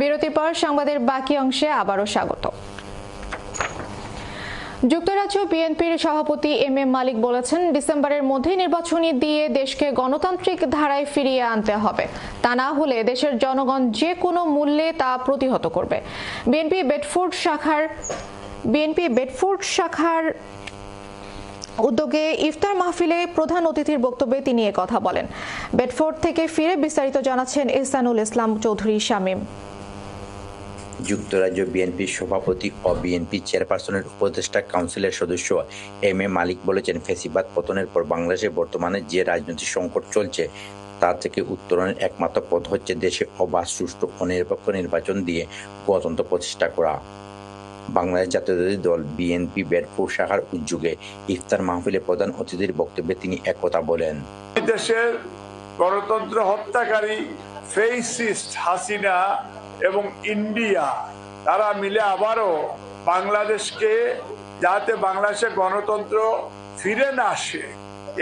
বিরতির পর সংবাদের বাকি অংশে আবারও স্বাগত। যুক্তরাজ্য বিএনপির সভাপতি এম এ মালিক বলেছেন, ডিসেম্বরের মধ্যেই নির্বাচনী দিয়ে দেশকে গণতান্ত্রিক ধারায় ফিরিয়ে আনতে হবে। তা না হলে দেশের জনগণ যে কোনো মূল্যে তা প্রতিহত করবে। বিএনপি বেডফোর্ড শাখার উদ্যোগে ইফতার মাহফিলে প্রধান অতিথির বক্তব্যে তিনি কথা বলেন। বেডফোর্ড থেকে ফিরে বিস্তারিত জানাচ্ছেন ইহসানুল ইসলাম চৌধুরী শামীম। যুক্তরাজ্য বিএনপির সভাপতি ও বিএনপি চেয়ারপারসনের উপদেষ্টা কাউন্সিলের সদস্য এম এ মালিক বলেছেন, ফ্যাসিবাদ পতনের পর বাংলাদেশে বর্তমানে যে রাজনৈতিক সংকট চলছে তা থেকে উত্তরণের একমাত্র পথ হচ্ছে দেশে অবাধ, সুষ্ঠু ও নিরপেক্ষ নির্বাচন দিয়ে গণতন্ত্র প্রতিষ্ঠা করা। বাংলাদেশ জাতীয়তাবাদী দল বিএনপি বেডফোর্ড শাখার উদ্যোগে ইফতার মাহফিলে প্রধান অতিথির বক্তব্যে তিনি একথা বলেন। দেশের গণতন্ত্র হত্যাকারী ফেসিস্ট হাসিনা এবং ইন্ডিয়া তারা মিলে আবারও বাংলাদেশকে, যাতে বাংলাদেশে গণতন্ত্র ফিরে না আসে,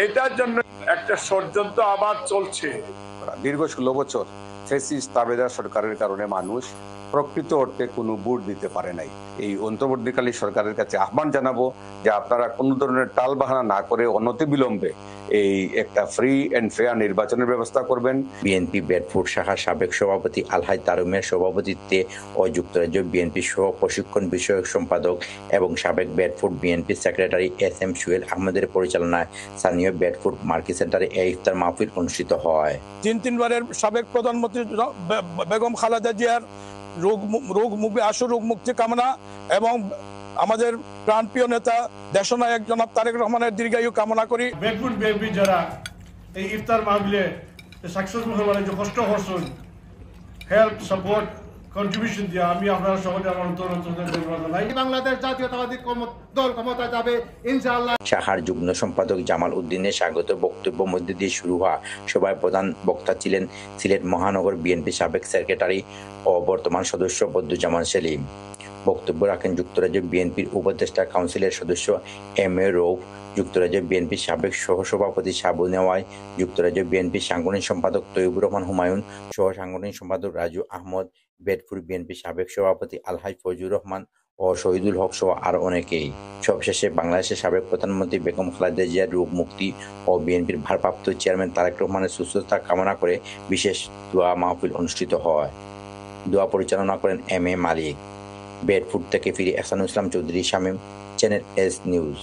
এটার জন্য একটা ষড়যন্ত্র আবার চলছে। দীর্ঘ 16 বছর ফ্যাসিস্ট তাবেদার সরকারের কারণে মানুষ প্রকৃত অর্থে কোনো ভোট দিতে পারে নাই। এই অন্তর্বর্তীকালীন সরকারের কাছে আহ্বান জানাবো যে আপনারা কোনো ধরনের টালবাহানা না করে অনতিবিলম্বে এই একটা ফ্রি এন্ড ফেয়ার নির্বাচনের ব্যবস্থা করবেন। বিএনপি বেডফোর্ড শাখার সাবেক সভাপতি আলহাজ তারুমিয়ার সভাপতিত্বে ও যুক্তরাজ্য বিএনপি সহ প্রশিক্ষণ বিষয়ক সম্পাদক এবং সাবেক Bedford BNP secretary S M Suhel আহমেদের পরিচালনায় স্থানীয় বেডফোর্ড মার্কেট সেন্টারে এই ইফতার মাহফিল অনুষ্ঠিত হয়। তিনবারের সাবেক প্রধানমন্ত্রী বেগম খালেদা জিয়ার রোগ মুক্তি কামনা এবং আমাদের প্রাণপ্রিয় নেতা দেশনায়ক জনাব তারেক রহমানের দীর্ঘায়ু কামনা করি। বেডফোর্ড বিএনপি যারা এই ইফতার মাহফিলে সাকসেসফুল হওয়ার যে কষ্ট করছেন, হেল্প সাপোর্ট কন্ট্রিবিউশন দিয়ে আমি আপনারা সকলে আমার ধন্যবাদ জানাই। বাংলাদেশ জাতীয়তাবাদী দল ক্ষমতা যাবে ইনশাআল্লাহ। শাখার যুগ্ম সম্পাদক জামাল উদ্দিনের স্বাগত বক্তব্য মধ্যে দিয়ে শুরু হওয়া সভায় প্রধান বক্তা ছিলেন সিলেট মহানগর বিএনপি সাবেক সেক্রেটারি ও বর্তমান সদস্য বদরুজ্জামান সেলিম। বক্তব্য রাখেন যুক্তরাজ্য বিএনপির উপদেষ্টা কাউন্সিলের সদস্য এম এ রৌফ, যুক্তরাজ্য বিএনপির সাবেক সহসভাপতি সাবু নেওয়াই, যুক্তরাজ্য বিএনপির সাংগঠনিক সম্পাদক তৈবুর রহমান হুমায়ুন, সহ সাংগঠনিক সম্পাদক রাজু আহমদ, বেডফোর্ড বিএনপির সাবেক সভাপতি আলহাজ ফজলুর রহমান ও শহীদুল হক সহ আরো অনেকেই। সবশেষে বাংলাদেশের সাবেক প্রধানমন্ত্রী বেগম খালেদা জিয়ার রোগ মুক্তি ও বিএনপির ভারপ্রাপ্ত চেয়ারম্যান তারেক রহমানের সুস্থতা কামনা করে বিশেষ দোয়া মাহফিল অনুষ্ঠিত হয়। দোয়া পরিচালনা করেন এম এ মালিক। বেডফোর্ড থেকে ফিরে Ihsanul Islam Chowdhury Shamim, channel S news.